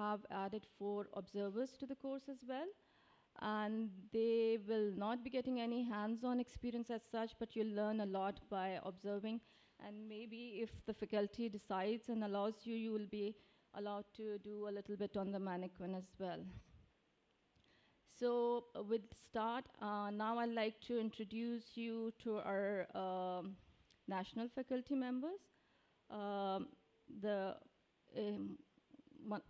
have added 4 observers to the course as well. And they will not be getting any hands-on experience as such, but you'll learn a lot by observing. And maybe if the faculty decides and allows you, you will be allowed to do a little bit on the mannequin as well. So we'll start. Now I'd like to introduce you to our national faculty members. The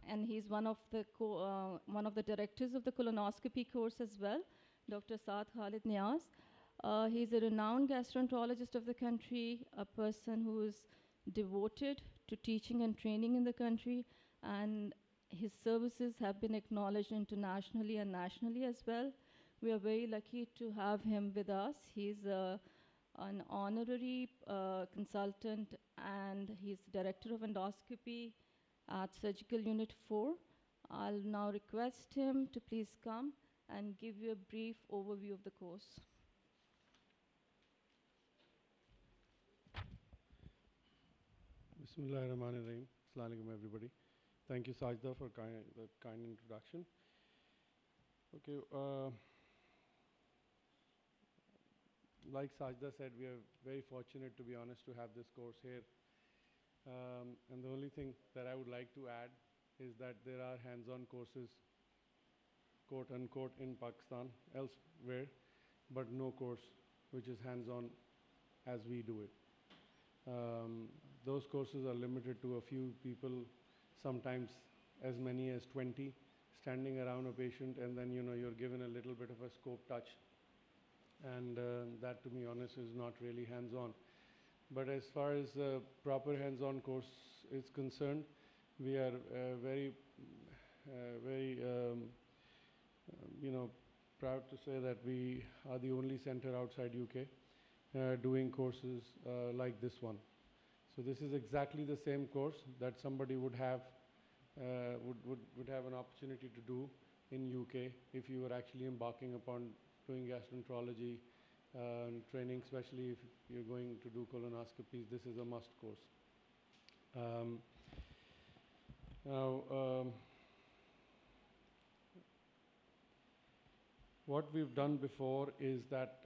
and he's one of the directors of the colonoscopy course as well, Dr. Saad Khalid Niaz. He's a renowned gastroenterologist of the country, a person who is devoted to teaching and training in the country, and his services have been acknowledged internationally and nationally as well. We are very lucky to have him with us. He's an honorary consultant, and he's director of endoscopy at Surgical Unit 4. I'll now request him to please come and give you a brief overview of the course. Bismillahirrahmanirrahim. Assalamu alaikum, everybody. Thank you, Sajda, for the kind introduction. Okay, like Sajda said, we are very fortunate, to be honest, to have this course here. And the only thing that I would like to add is that there are hands-on courses, quote unquote, in Pakistan, elsewhere, but no course which is hands-on as we do it. Those courses are limited to a few people, sometimes as many as 20, standing around a patient, and then you're given a little bit of a scope touch. And that, to be honest, is not really hands-on. But as far as the proper hands-on course is concerned, we are very proud to say that we are the only center outside UK doing courses like this one. So this is exactly the same course that somebody would have an opportunity to do in UK if you were actually embarking upon doing gastroenterology training, especially if you're going to do colonoscopies. This is a must course. What we've done before is that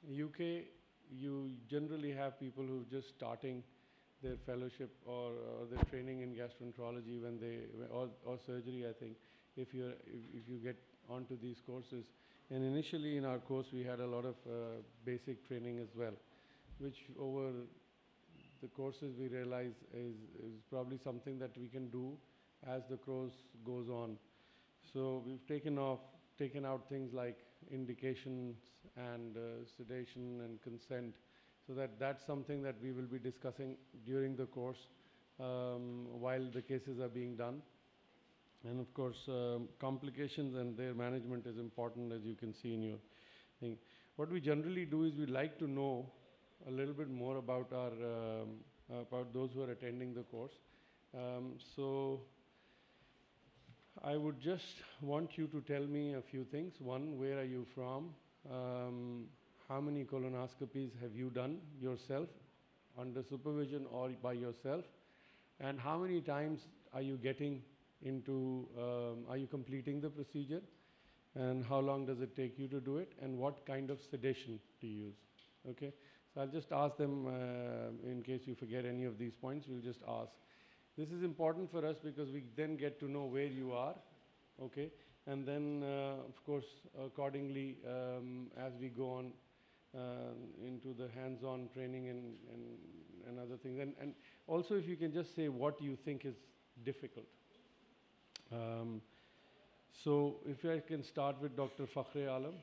UK, you generally have people who are just starting their fellowship or their training in gastroenterology when or surgery, I think, if you get onto these courses. And initially in our course we had a lot of basic training as well, which over the courses we realize is probably something that we can do as the course goes on. So we've taken out things like indications and sedation and consent, so that's something that we will be discussing during the course while the cases are being done. And of course, complications and their management is important, as you can see in your thing. What we generally do is we like to know a little bit more about about those who are attending the course. So I would just want you to tell me a few things. One, where are you from? How many colonoscopies have you done yourself, under supervision or by yourself? And how many times are you getting into, are you completing the procedure? And how long does it take you to do it? And what kind of sedation do you use? Okay, so I'll just ask them in case you forget any of these points, we'll just ask. This is important for us because we then get to know where you are, okay? And then, of course, accordingly, as we go on into the hands-on training and other things. And also, if you can just say what you think is difficult. So if I can start with Dr. Fakhri Alam.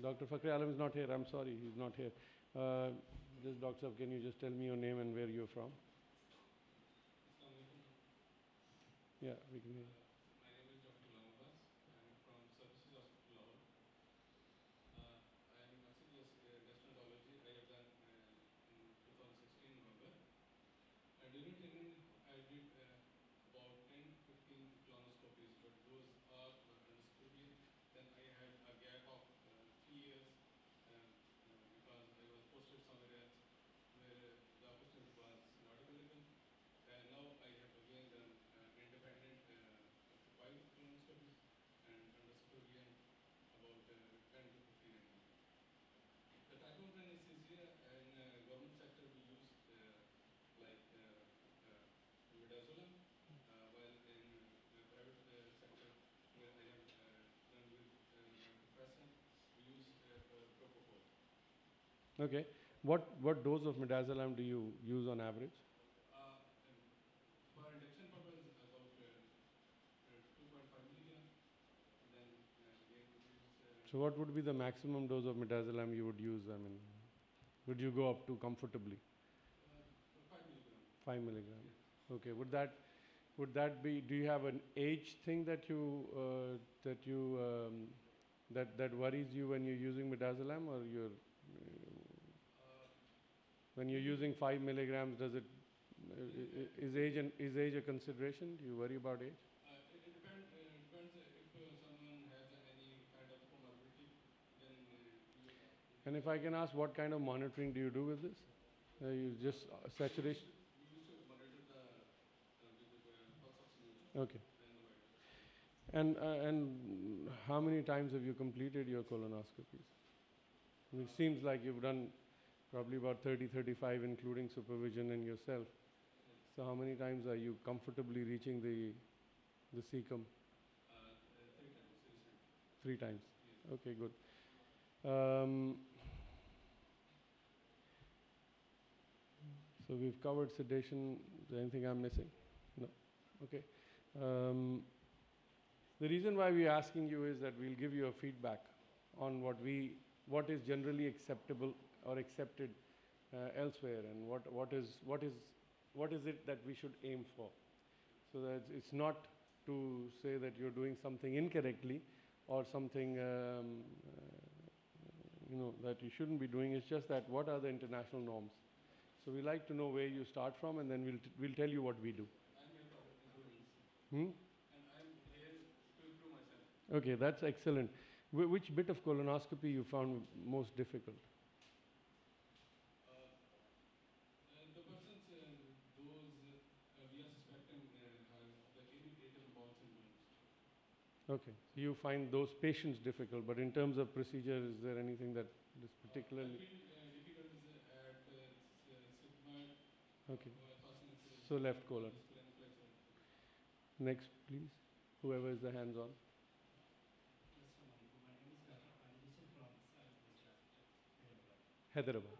Dr. Fakhri Alam is not here. I'm sorry, he's not here. Just Dr. Sahab, can you just tell me your name and where you're from? Yeah, we can hear you. My name is Dr. Lamabas. I'm from Services Hospital, Lahore. I am master's gastroenterology. I have done in 2016 November. And during training, I did about 10, 15 colonoscopies, but those are endoscopy. Then I had a gap of 3 years because I was posted somewhere else where the opportunity was not available. And now I have again Okay. What dose of midazolam do you use on average? For induction purpose, about 2.5 milligram. Then again we use So what would be the maximum dose of midazolam you would use? I mean, would you go up to comfortably? 5 milligram. 5 milligram. Okay. Would that be? Do you have an age thing that that worries you when you're using midazolam, or when you're using 5 milligrams? Does it is age a consideration? Do you worry about age? It depends if someone has any kind of comorbidity, then you And if I can ask, what kind of monitoring do you do with this? You just saturation? we used to monitor the with the pulse oximeter Okay. and the vital. And how many times have you completed your colonoscopies? It seems like you've done probably about 30, 35, including supervision and yourself. So how many times are you comfortably reaching the cecum? 3 times recently. 3 times. Yes. Okay, good. Um, so we've covered sedation. Is there anything I'm missing? No. Okay. The reason why we're asking you is that we'll give you a feedback on what is generally acceptable or accepted elsewhere, and what is it that we should aim for, so that it's not to say that you're doing something incorrectly or something that you shouldn't be doing. It's just that what are the international norms. So we like to know where you start from, and then we'll tell you what we do. I'm here for improvements. Hmm? And I'm here to improve myself. Okay, that's excellent. Which bit of colonoscopy you found most difficult? The persons, those we are suspecting have the irritable bowel syndromes. Okay, so you find those patients difficult, but in terms of procedure, is there anything that is I particularly? feel difficulties at sigmoid, Okay, passing so left colon. splenic flexure. Next, please. Whoever is the hands-on. Assalamu alaikum. My name is Dr. Khalid Hussain from University Hospital, Hyderabad. Hyderabad.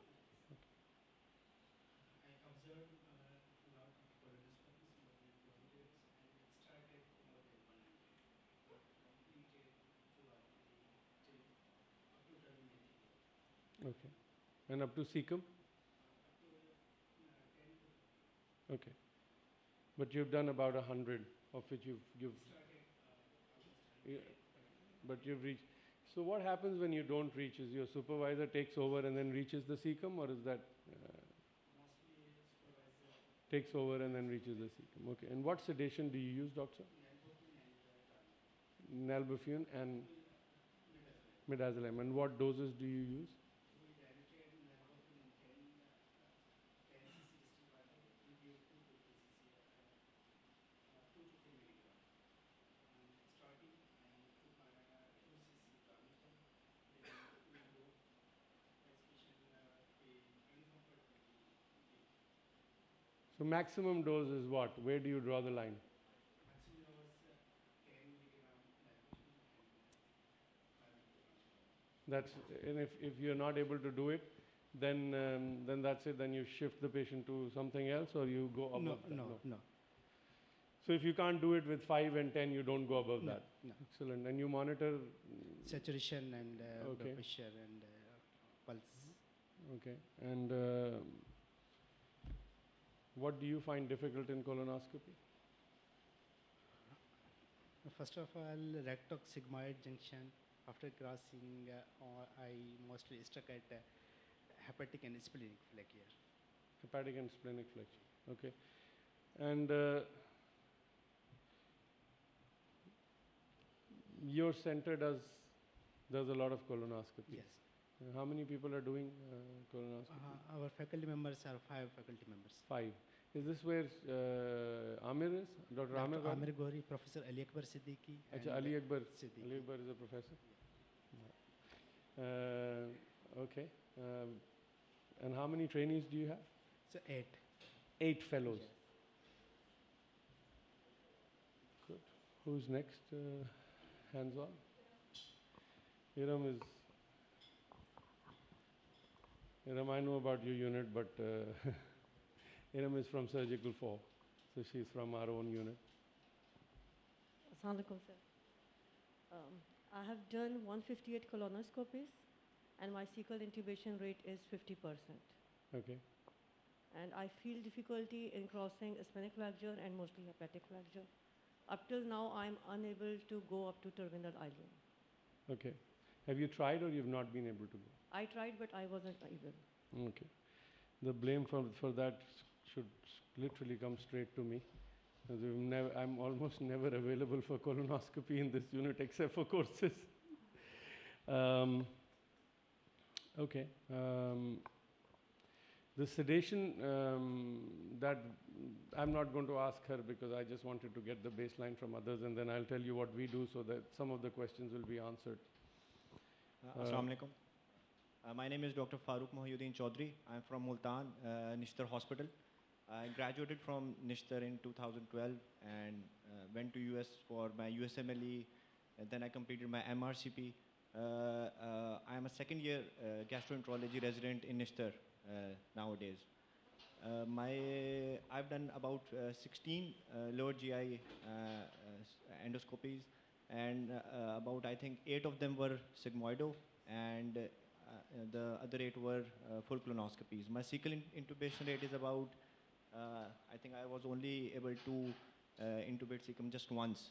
I observed a lot of colonoscopies, more than 20 days, and started more than 100, but completed 2 or 3 till up to terminating it. Okay, and up to cecum. Up to 10 to 15. Okay, but you've done about 100, of which you've Started almost Yeah. 100, but you've reached. So what happens when you don't reach? Is your supervisor takes over and then reaches the cecum, or is that mostly supervisor, takes over and then reaches the cecum? Okay, and what sedation do you use, doctor? nalbuphine and Nalbuphine and midazolam. midazolam. And what doses do you use? We diluted nalbuphine in 10 cc distilled water. We give 2 to 3 cc, 2 to 3 milligram. Starting, and 2 cc Tamiflu. Then we go, as patient feel uncomfortable, we give. So maximum dose is what? Where do you draw the line? Maximum was 10 milligram nalbuphine and 5 milligram Tamiflu. That's and if you're not able to do it, then that's it. Then you shift the patient to something else, or you go above that? No. So if you can't do it with 5 and 10, you don't go above No, that. no. Excellent. And you monitor. Saturation and Okay. blood pressure and pulse. Okay. And what do you find difficult in colonoscopy? First of all, rectosigmoid junction. After crossing, I mostly stuck at hepatic and splenic flexure. Hepatic and splenic flexion. Okay. And your center does a lot of colonoscopy. Yes. How many people are doing colonoscopy? Our faculty members are 5 faculty members. 5. Is this where Amir is? Dr. Amir? Dr. Amir Gori, Professor Ali Akbar Siddiqui. Achha, and Ali Akbar. Siddiqui. Ali Akbar is a professor. Okay. And how many trainees do you have? So 8. 8 fellows. Yes. Good. Who's next? Hands on. Hiram is. Iram, I know about your unit, but Iram is from Surgical 4, so she's from our own unit. Assalamu alaikum, sir. I have done 158 colonoscopies, and my cecal intubation rate is 50%. Okay. And I feel difficulty in crossing sphenic flexure and mostly hepatic flexure. Up till now, I'm unable to go up to terminal ileum. Okay. Have you tried or you've not been able to go? I tried, but I wasn't able. Okay. The blame for that should literally come straight to me. Because I'm almost never available for colonoscopy in this unit except for courses. Okay. The sedation, that I'm not going to ask her because I just wanted to get the baseline from others, and then I'll tell you what we do so that some of the questions will be answered. Assalamu alaikum. My name is Dr. Farooq Mohyuddin Chaudhary. I'm from Multan, Nishtar Hospital. I graduated from Nishtar in 2012 and went to US for my USMLE, and then I completed my MRCP. I am a second year gastroenterology resident in Nishtar nowadays. I've done about 16 lower GI endoscopies, and about I think 8 of them were sigmoidal, and the other 8 were full colonoscopies. My cecal intubation rate is about, I think I was only able to intubate cecum just once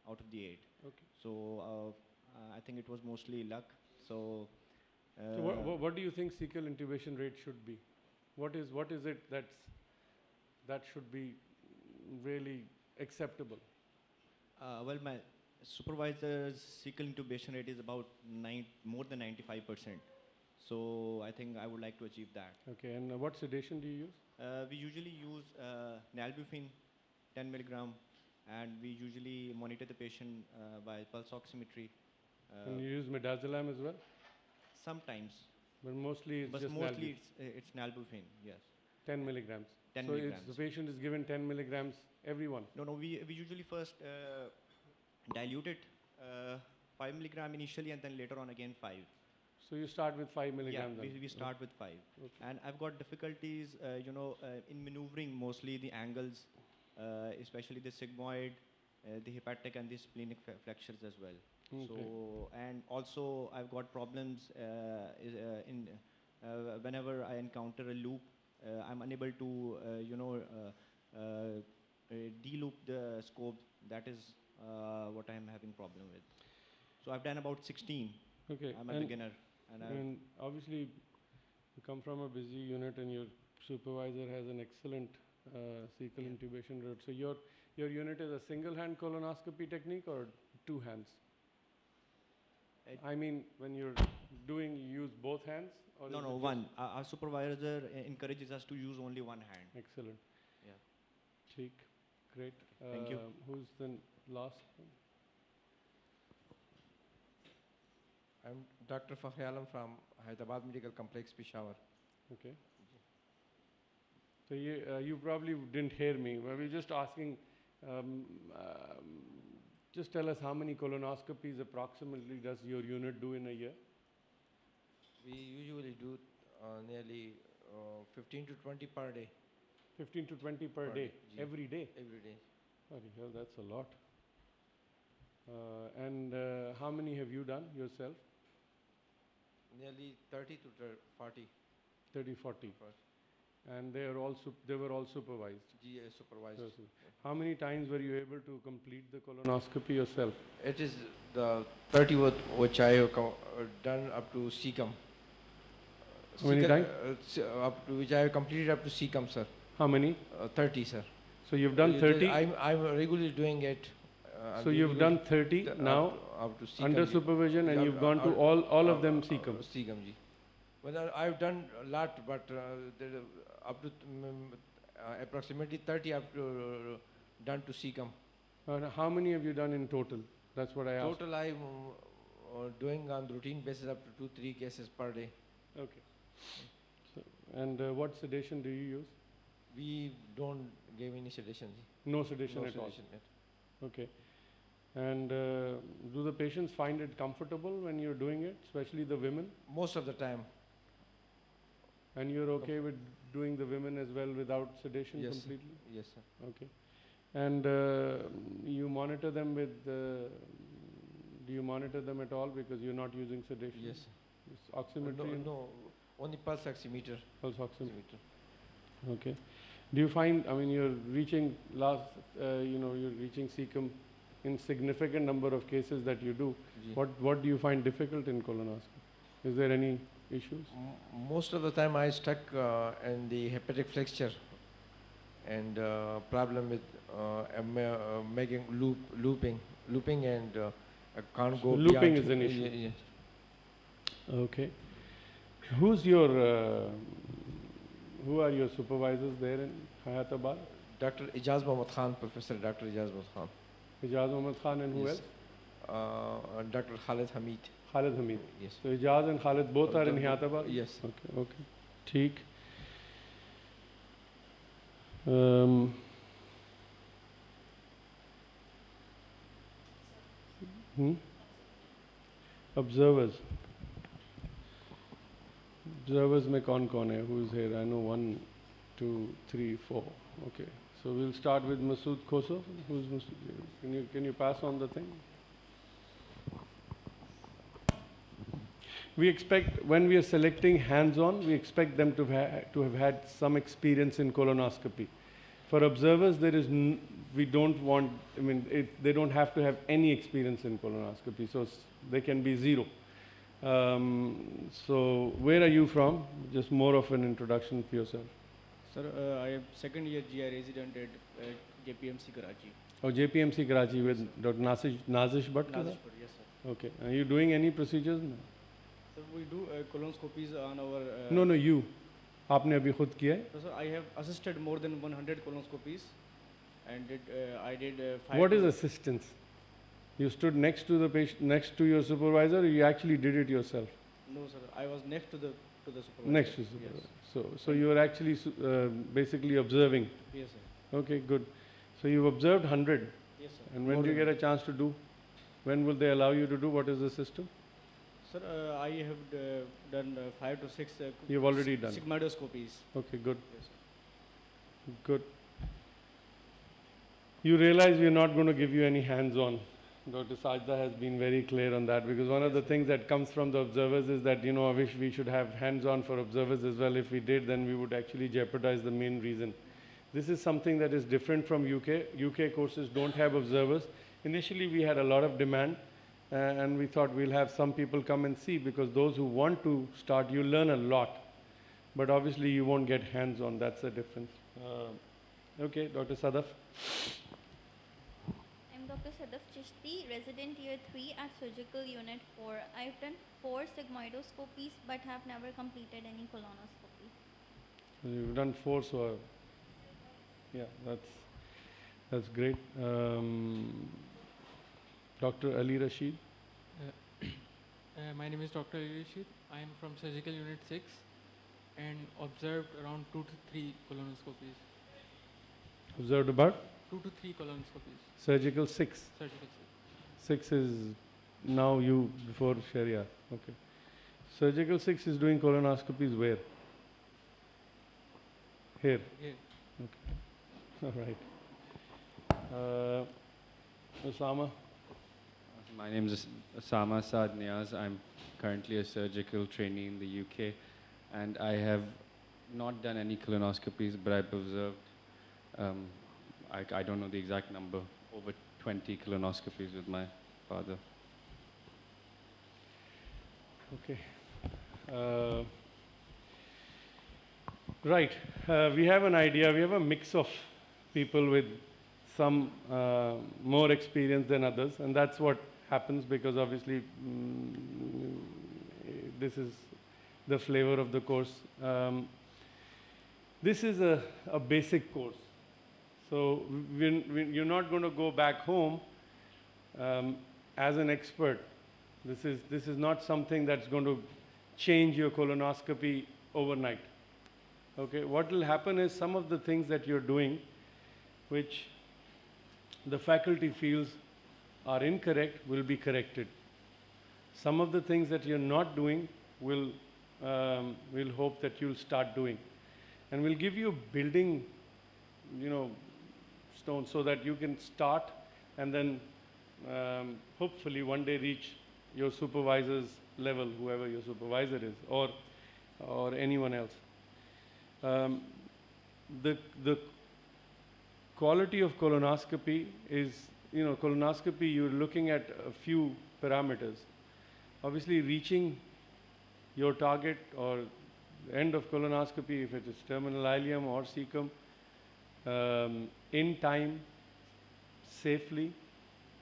out of the 8. Okay. So I think it was mostly luck. So, So what do you think cecal intubation rate should be? What is it that should be really acceptable? Well, my supervisor's cecal intubation rate is about more than 95%. So I think I would like to achieve that. Okay, and what sedation do you use? We usually use nalbuphine, 10 milligram, and we usually monitor the patient by pulse oximetry. And you use midazolam as well? Sometimes, But mostly it's but just mostly it's nalbuphine. Yes, 10 milligrams. 10 so milligrams. the patient is given 10 milligrams every one. No, we usually first dilute it 5 milligram initially, and then later on again 5. So you start with 5 milligrams. Yeah, then? we start with 5. Okay. And I've got difficulties, in maneuvering mostly the angles, especially the sigmoid, the hepatic and the splenic flexures as well. Okay. So, and also I've got problems in whenever I encounter a loop, I'm unable to, de-loop the scope. That is what I'm having problem with. So I've done about 16. Okay. I'm a beginner. And obviously, you come from a busy unit, and your supervisor has an excellent cecal intubation rate. So your unit is a single-hand colonoscopy technique or 2 hands? I mean, when you're doing, you use both hands? Or is No, it no, just one. Our supervisor encourages us to use only one hand. Excellent. Yeah. Cheek. Great. Thank you. Who's the last one? I'm Dr. Fakhri Alam from Hyderabad Medical Complex, Peshawar. Okay. So you probably didn't hear me. We were just asking, just tell us how many colonoscopies approximately does your unit do in a year? We usually do nearly 15 to 20 per day. 15 to 20 per Per day, day, ji. every day? Every day. Bloody hell, that's a lot. And how many have you done yourself? Nearly 30 to 40 30, 40. per And they were all supervised. GA supervised. Yes, sir. How many times were you able to complete the colonoscopy yourself? It is the 30 which I have done up to cecum. How many times? Up to which I have completed up to cecum, sir. How many? 30, sir. So you've done 30? I'm regularly doing it. So you've done 30 now up to cecum, under ji. supervision, and Yeah, you've gone to all of them cecum. Cecum, ji. Well, I've done a lot, but there up to approximately 30 up to done to cecum. How many have you done in total? That's what I asked. Total, I'm doing on routine basis up to 2-3 cases per day. Okay. So, and what sedation do you use? We don't give any sedation, ji. No sedation No at all. sedation yet. Okay. And do the patients find it comfortable when you're doing it, especially the women? Most of the time. And you're okay with doing the women as well without sedation Yes, sir. completely? Yes, sir. Okay. And you monitor them with, do you monitor them at all because you're not using sedation? Yes, sir. It's oximetry and No, only pulse oximeter. pulse oximetry. Oximeter. Okay. Do you find, I mean, you're reaching you're reaching cecum in significant number of cases that you do. Ji. What do you find difficult in colonoscopy? Is there any issues? Most of the time I stuck in the hepatic flexure and problem with making looping and I can't go Looping beyond. is an issue. Yes. Okay. Who's your, who are your supervisors there in Hayatabad? Dr. Ijaz Mohammad Khan, Professor Dr. Ijaz Mohammad Khan. Ijaz Ahmad Khan and who Yes. else? Dr. Khalid Hamid. Khalid Hamid. Yes. So Ijaz and Khalid both are in Hayatabad? Yes. Okay, okay. Theek. Observers. Observers में कौन है? Who is here? I know 1, 2, 3, 4. Okay. So we'll start with Masood Khoso. Who's Masood? Can you pass on the thing? We expect, when we are selecting hands-on, we expect them to have had some experience in colonoscopy. For observers, we don't want, they don't have to have any experience in colonoscopy, so they can be zero. So where are you from? Just more of an introduction for yourself. Sir, I am second year GI resident at JPMC Karachi. Oh, JPMC Karachi with Dr. Nazish Bhatt? Nazishpur, yes sir. Okay. Are you doing any procedures? No. Sir, we do colonoscopies on our... No, you. आपने अभी खुद किया है? So, sir, I have assisted more than 100 colonoscopies and I did 5... What is assistance? You stood next to the patient, next to your supervisor, or you actually did it yourself? No sir, I was next to the supervisor. Next to supervisor. So you are actually basically observing. Yes sir. Okay, good. So you've observed 100. Yes sir. And when More do you than- get a chance to do? When will they allow you to do? What is the system? Sir, I have done 5 to 6 You've already done. sigmoidoscopies. Okay, good. Yes sir. Good. You realize we are not going to give you any hands-on. Dr. Sajda has been very clear on that, because one of the things that comes from the observers is that, I wish we should have hands-on for observers as well. If we did, then we would actually jeopardize the main reason. This is something that is different from UK. UK courses don't have observers. Initially, we had a lot of demand, and we thought we'll have some people come and see, because those who want to start, you learn a lot. But obviously, you won't get hands-on. That's the difference. Okay, Dr. Sadaf. I'm Dr. Sadaf Chishti, resident year 3 at Surgical Unit 4. I've done 4 sigmoidoscopies but have never completed any colonoscopy. You've done 4, so yeah, that's great. Dr. Ali Rashid. My name is Dr. Rashid. I am from Surgical Unit 6 and observed around 2 to 3 colonoscopies. Observed about 2 to 3 colonoscopies. surgical 6. Surgical 6 is now you before Sharia. Okay. Surgical 6 is doing colonoscopies where? Here. 6. Yeah. All right. Osama. My name is Osama Saad Niaz. I'm currently a surgical trainee in the UK, and I have not done any colonoscopies, but I've observed, I don't know the exact number, over 20 colonoscopies with my father. Okay. Right. We have an idea. We have a mix of people with some more experience than others, and that's what happens, because obviously this is the flavor of the course. This is a basic course. So you're not going to go back home as an expert. This is not something that's going to change your colonoscopy overnight. Okay, what will happen is some of the things that you're doing, which the faculty feels are incorrect, will be corrected. Some of the things that you're not doing will we'll hope that you'll start doing. And we'll give you building, stones so that you can start and then hopefully one day reach your supervisor's level, whoever your supervisor is, or anyone else. The quality of colonoscopy is, colonoscopy, you're looking at a few parameters. Obviously, reaching your target or end of colonoscopy, if it is terminal ileum or cecum, in time, safely,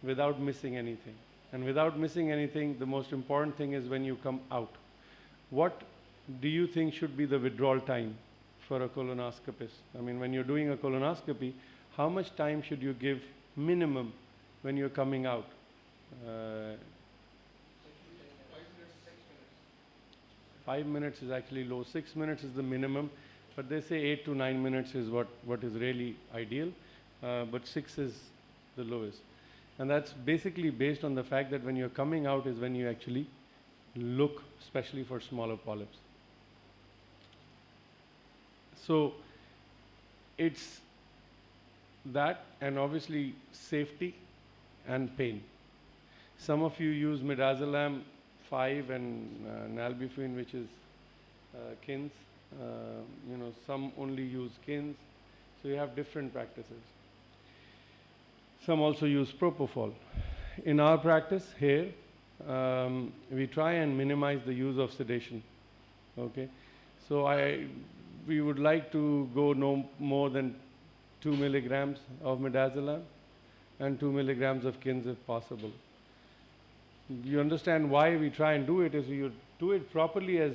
without missing anything. And without missing anything, the most important thing is when you come out. What do you think should be the withdrawal time for a colonoscopist? I mean, when you're doing a colonoscopy, how much time should you give minimum when you're coming out? 5 minutes is actually low. 6 minutes is the minimum, but they say 8 to 9 minutes is what is really ideal, but 6 is the lowest. And that's basically based on the fact that when you're coming out is when you actually look, especially for smaller polyps. So it's that, and obviously safety and pain. Some of you use midazolam 5 and nalbuphine, which is KINS. Some only use KINS. So you have different practices. Some also use propofol. In our practice here, we try and minimize the use of sedation. Okay, so we would like to go no more than 2 milligrams of midazolam and 2 milligrams of KINS if possible. You understand why we try and do it is you do it properly, as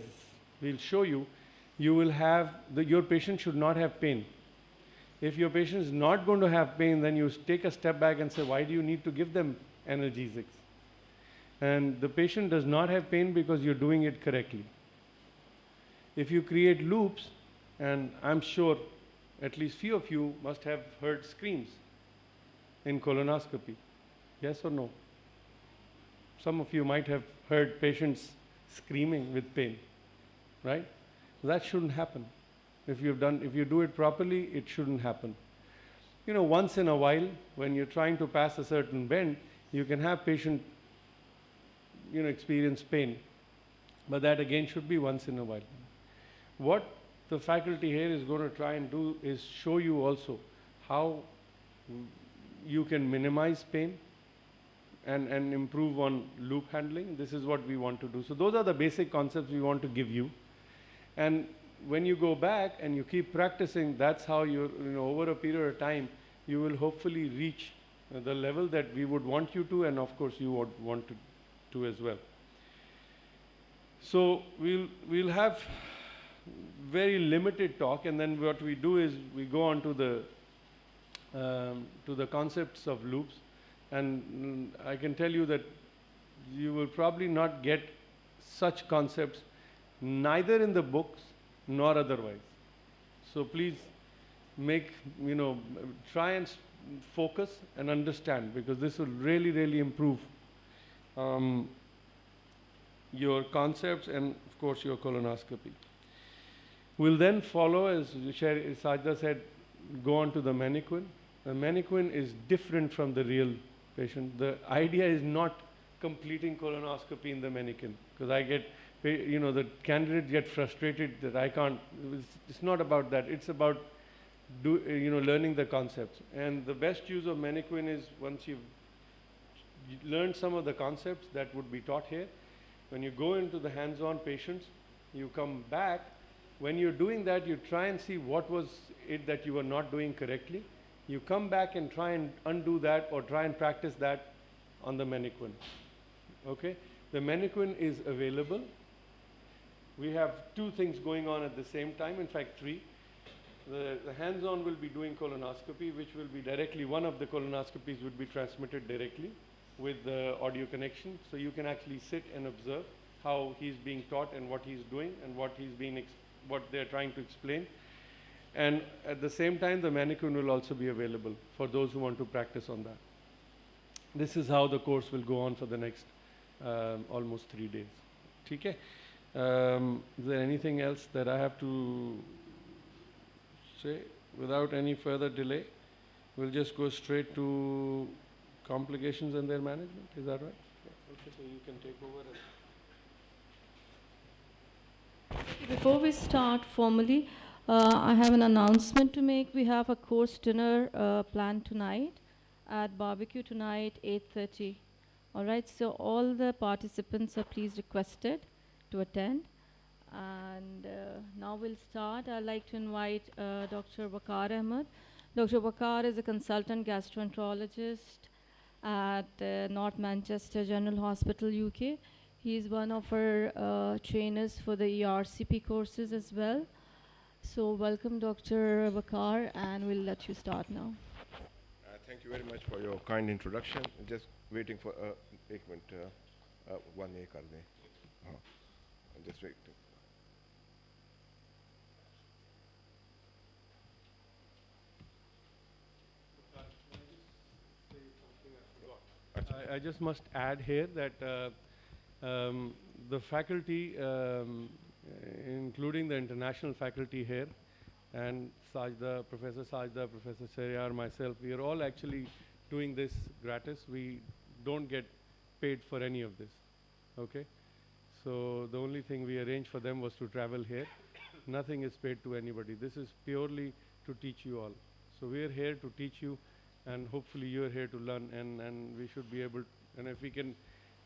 we'll show you. You will have your patient should not have pain. If your patient is not going to have pain, then you take a step back and say, why do you need to give them analgesics? And the patient does not have pain because you're doing it correctly. If you create loops, and I'm sure at least few of you must have heard screams in colonoscopy. Yes or no? Some of you might have heard patients screaming with pain, right? That shouldn't happen. If you do it properly, it shouldn't happen. Once in a while, when you're trying to pass a certain bend, you can have patient, experience pain. But that again should be once in a while. What the faculty here is going to try and do is show you also how you can minimize pain and improve on loop handling. This is what we want to do. So those are the basic concepts we want to give you. And when you go back and you keep practicing, that's how over a period of time, you will hopefully reach the level that we would want you to, and of course you would want to as well. So we'll have very limited talk, and then what we do is we go on to the concepts of loops. And I can tell you that you will probably not get such concepts neither in the books nor otherwise. So please try and focus and understand, because this will really, really improve your concepts and of course your colonoscopy. We'll then follow, as Sajda said, go on to the mannequin. The mannequin is different from the real patient. The idea is not completing colonoscopy in the mannequin, because I get, the candidates get frustrated that I can't. It's not about that. It's about learning the concepts. And the best use of mannequin is once you've learned some of the concepts that would be taught here. When you go into the hands-on patients, you come back. When you're doing that, you try and see what was it that you were not doing correctly. You come back and try and undo that, or try and practice that on the mannequin. Okay? The mannequin is available. We have 2 things going on at the same time, in fact 3. The hands-on will be doing colonoscopy, which will be directly, one of the colonoscopies would be transmitted directly with the audio connection. So you can actually sit and observe how he's being taught and what he's doing and what they're trying to explain. And at the same time, the mannequin will also be available for those who want to practice on that. This is how the course will go on for the next almost 3 days. Okay? Is there anything else that I have to say? Without any further delay, we'll just go straight to complications and their management. Is that right? Yeah. Okay, so you can take over. Before we start formally, I have an announcement to make. We have a course dinner planned tonight at barbecue tonight, 8:30. All right, so all the participants are please requested to attend. And now we'll start. I'd like to invite Dr. Waqar Ahmed. Dr. Waqar is a consultant gastroenterologist at North Manchester General Hospital, UK. He is one of our trainers for the ERCP courses as well. So welcome, Dr. Waqar, and we'll let you start now. Thank you very much for your kind introduction. Just waiting for एक minute 1A कर दें. हाँ, just waiting. I just must add here that the faculty, including the international faculty here, and Sajda, Professor Saryar, myself, we are all actually doing this gratis. We don't get paid for any of this, okay? So the only thing we arranged for them was to travel here. Nothing is paid to anybody. This is purely to teach you all. So we are here to teach you, and hopefully you are here to learn, and we should be able, and if we can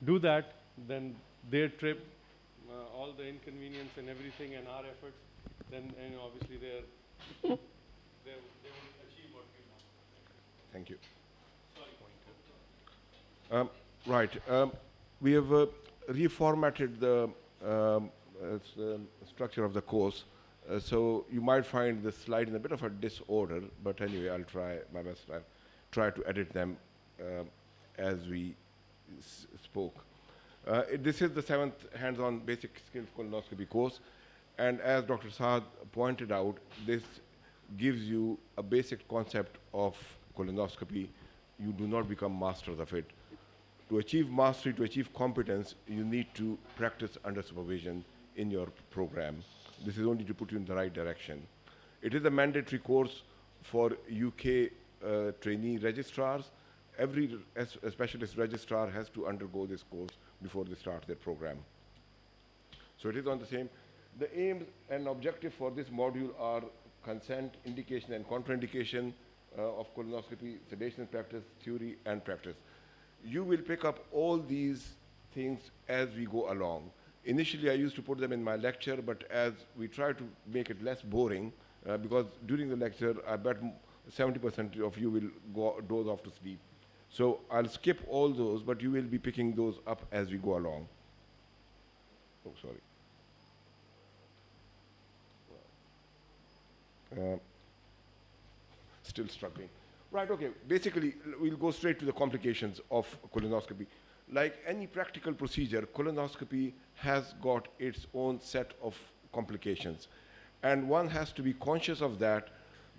do that, then their trip, all the inconvenience and everything and our efforts, then obviously they will achieve what we want. Thank you. Right. We have reformatted the structure of the course. So you might find this slide in a bit of a disorder, but anyway, I'll try my best. I'll try to edit them as we spoke. This is the 7th hands-on basic skills colonoscopy course. And as Dr. Saad pointed out, this gives you a basic concept of colonoscopy. You do not become masters of it. To achieve mastery, to achieve competence, you need to practice under supervision in your program. This is only to put you in the right direction. It is a mandatory course for UK trainee registrars. Every specialist registrar has to undergo this course before they start their program. So it is on the same. The aims and objective for this module are consent, indication and contraindication of colonoscopy, sedation practice, theory and practice. You will pick up all these things as we go along. Initially, I used to put them in my lecture, but as we try to make it less boring, because during the lecture, I bet 70% of you will doze off to sleep. So I'll skip all those, but you will be picking those up as we go along. Oh, sorry. Still struggling. Right, okay. Basically, we'll go straight to the complications of colonoscopy. Like any practical procedure, colonoscopy has got its own set of complications. And one has to be conscious of that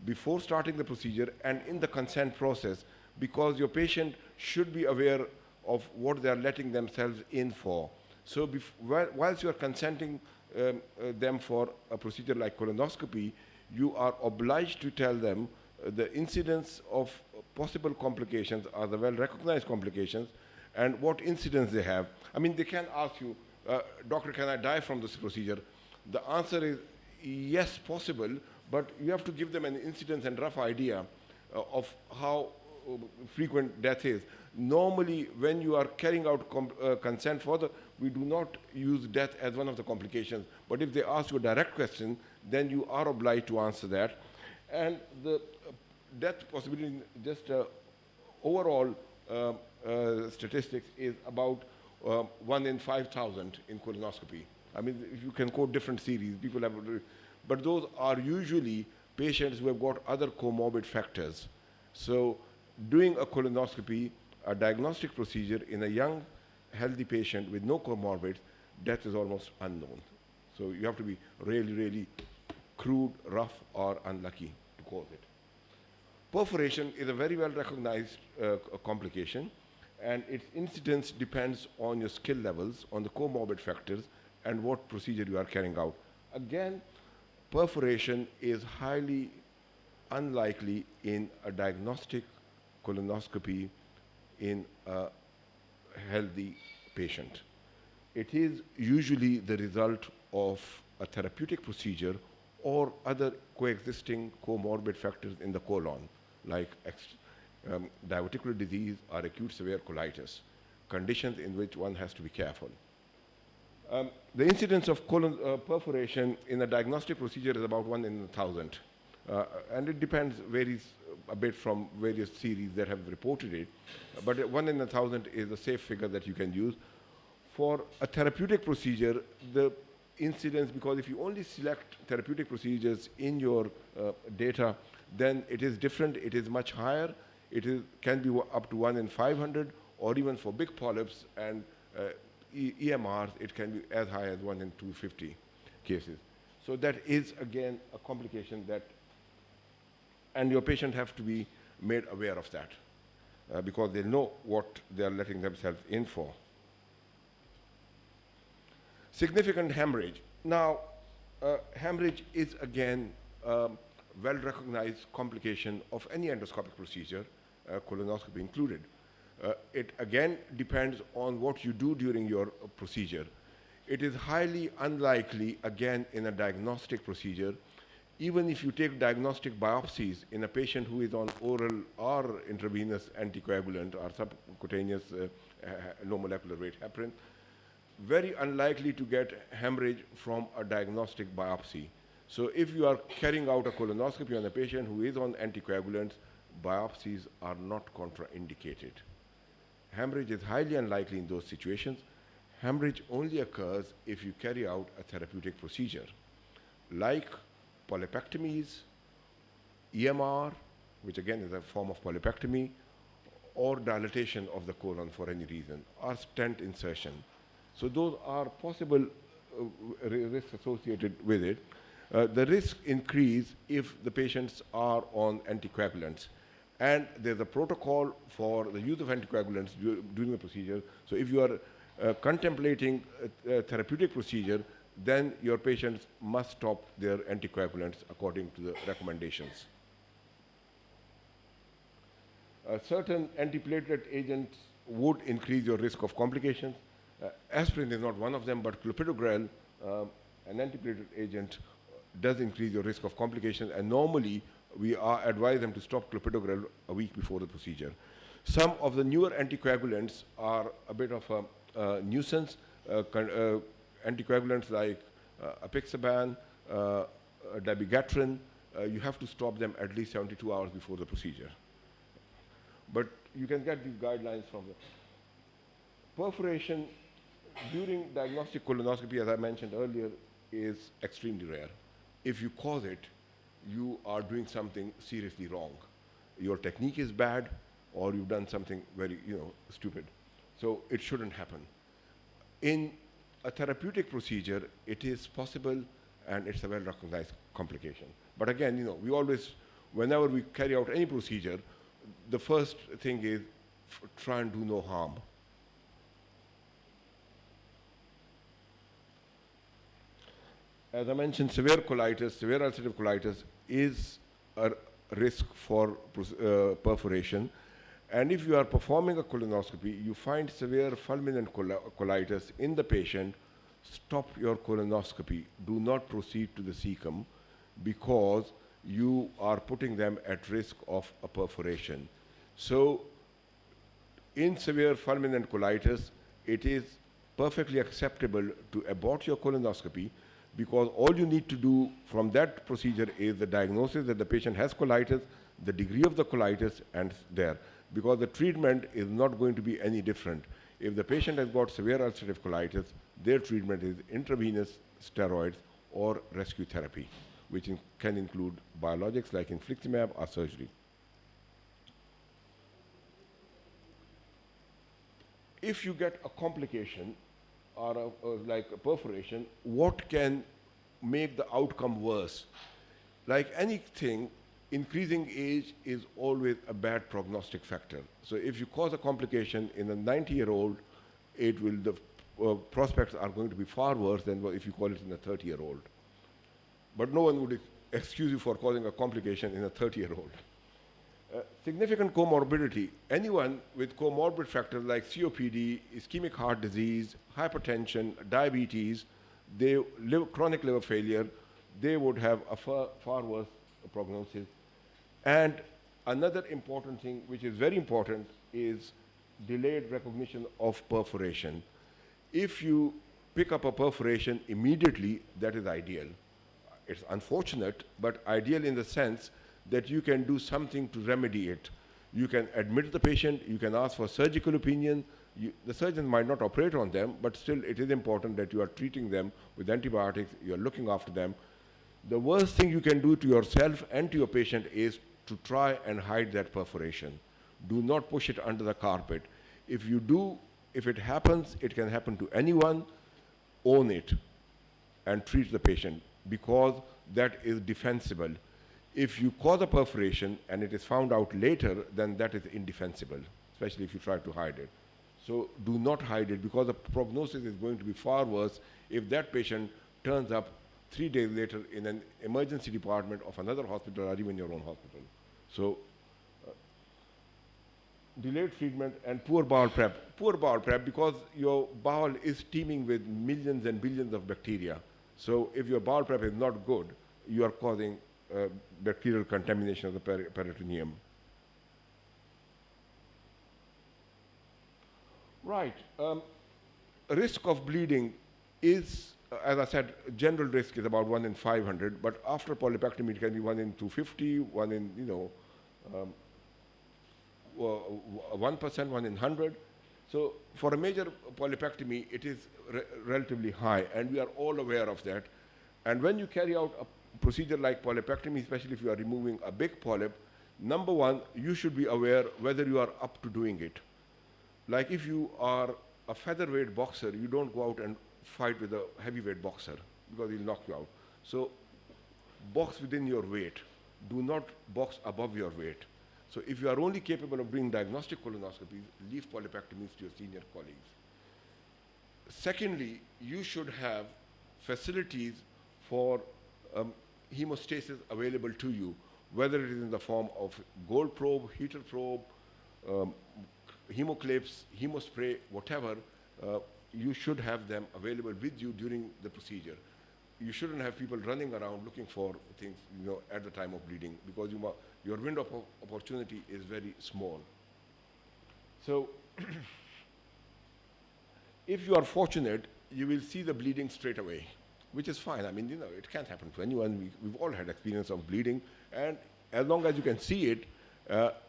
before starting the procedure and in the consent process, because your patient should be aware of what they are letting themselves in for. So whilst you are consenting them for a procedure like colonoscopy, you are obliged to tell them the incidence of possible complications are the well-recognized complications and what incidence they have. I mean, they can ask you, doctor, can I die from this procedure? The answer is yes, possible, but you have to give them an incidence and rough idea of how frequent death is. Normally, when you are carrying out consent further, we do not use death as one of the complications. But if they ask you a direct question, then you are obliged to answer that. And the death possibility, just overall statistics, is about 1 in 5,000 in colonoscopy. I mean, if you can quote different series, people have, but those are usually patients who have got other comorbid factors. So doing a colonoscopy, a diagnostic procedure in a young, healthy patient with no comorbids, death is almost unknown. So you have to be really, really crude, rough, or unlucky to cause it. Perforation is a very well recognized complication, and its incidence depends on your skill levels, on the comorbid factors, and what procedure you are carrying out. Again, perforation is highly unlikely in a diagnostic colonoscopy in a healthy patient. It is usually the result of a therapeutic procedure or other coexisting comorbid factors in the colon, like diverticular disease or acute severe colitis, conditions in which one has to be careful. The incidence of colon perforation in a diagnostic procedure is about 1 in 1,000. And it depends, varies a bit from various series that have reported it. But 1 in 1,000 is a safe figure that you can use. For a therapeutic procedure, the incidence, because if you only select therapeutic procedures in your data, then it is different, it is much higher. Can be up to 1 in 500, or even for big polyps and EMRs, it can be as high as 1 in 250 cases. So that is, again, a complication that, and your patient have to be made aware of that because they know what they are letting themselves in for. Significant hemorrhage. Now, hemorrhage is, again, well-recognized complication of any endoscopic procedure, colonoscopy included. It again depends on what you do during your procedure. It is highly unlikely, again, in a diagnostic procedure, even if you take diagnostic biopsies in a patient who is on oral or intravenous anticoagulant or subcutaneous low molecular weight heparin, very unlikely to get hemorrhage from a diagnostic biopsy. So if you are carrying out a colonoscopy on a patient who is on anticoagulants, biopsies are not contraindicated. Hemorrhage is highly unlikely in those situations. Hemorrhage only occurs if you carry out a therapeutic procedure, like polypectomies, EMR, which again is a form of polypectomy, or dilatation of the colon for any reason, or stent insertion. So those are possible risks associated with it. The risk increase if the patients are on anticoagulants. And there's a protocol for the use of anticoagulants during the procedure. So if you are contemplating a therapeutic procedure, then your patients must stop their anticoagulants according to the recommendations. Certain antiplatelet agents would increase your risk of complications. Aspirin is not one of them, but clopidogrel, an antiplatelet agent, does increase your risk of complications, and normally we advise them to stop clopidogrel a week before the procedure. Some of the newer anticoagulants are a bit of a nuisance. Anticoagulants like apixaban, dabigatran, you have to stop them at least 72 hours before the procedure. But you can get these guidelines from the perforation during diagnostic colonoscopy, as I mentioned earlier, is extremely rare. If you cause it, you are doing something seriously wrong. Your technique is bad, or you've done something very, stupid. So it shouldn't happen. In a therapeutic procedure, it is possible, and it's a well-recognized complication. But again, we always, whenever we carry out any procedure, the first thing is try and do no harm. As I mentioned, severe colitis, severe ulcerative colitis is a risk for perforation. And if you are performing a colonoscopy, you find severe fulminant colitis in the patient, stop your colonoscopy. Do not proceed to the cecum because you are putting them at risk of a perforation. So in severe fulminant colitis, it is perfectly acceptable to abort your colonoscopy, because all you need to do from that procedure is the diagnosis that the patient has colitis, the degree of the colitis, and there. Because the treatment is not going to be any different. If the patient has got severe ulcerative colitis, their treatment is intravenous steroids or rescue therapy, which can include biologics like infliximab or surgery. If you get a complication, or like a perforation, what can make the outcome worse? Like anything, increasing age is always a bad prognostic factor. So if you cause a complication in a 90-year-old, the prospects are going to be far worse than if you call it in a 30-year-old. But no one would excuse you for causing a complication in a 30-year-old. Significant comorbidity. Anyone with comorbid factors like COPD, ischemic heart disease, hypertension, diabetes, chronic liver failure, they would have a far worse prognosis. And another important thing, which is very important, is delayed recognition of perforation. If you pick up a perforation immediately, that is ideal. It's unfortunate, but ideal in the sense that you can do something to remedy it. You can admit the patient, you can ask for surgical opinion. The surgeon might not operate on them, but still it is important that you are treating them with antibiotics, you are looking after them. The worst thing you can do to yourself and to your patient is to try and hide that perforation. Do not push it under the carpet. If you do, if it happens, it can happen to anyone. Own it and treat the patient, because that is defensible. If you cause a perforation and it is found out later, then that is indefensible, especially if you try to hide it. So do not hide it, because the prognosis is going to be far worse if that patient turns up 3 days later in an emergency department of another hospital or even your own hospital. So delayed treatment and poor bowel prep. Poor bowel prep because your bowel is teeming with millions and billions of bacteria. So if your bowel prep is not good, you are causing bacterial contamination of the peritoneum. Right. Risk of bleeding is, as I said, general risk is about 1 in 500, but after polypectomy it can be 1 in 250, 1 in, 1%, 1 in 100. So for a major polypectomy, it is relatively high, and we are all aware of that. And when you carry out a procedure like polypectomy, especially if you are removing a big polyp, number one, you should be aware whether you are up to doing it. Like if you are a featherweight boxer, you don't go out and fight with a heavyweight boxer because he'll knock you out. So box within your weight. Do not box above your weight. So if you are only capable of doing diagnostic colonoscopies, leave polypectomies to your senior colleagues. Secondly, you should have facilities for hemostasis available to you, whether it is in the form of gold probe, heater probe, hemoclips, hemospray, whatever, you should have them available with you during the procedure. You shouldn't have people running around looking for things, at the time of bleeding, because your window of opportunity is very small. So if you are fortunate, you will see the bleeding straight away, which is fine. I mean, it can't happen to anyone. We've all had experience of bleeding, and as long as you can see it,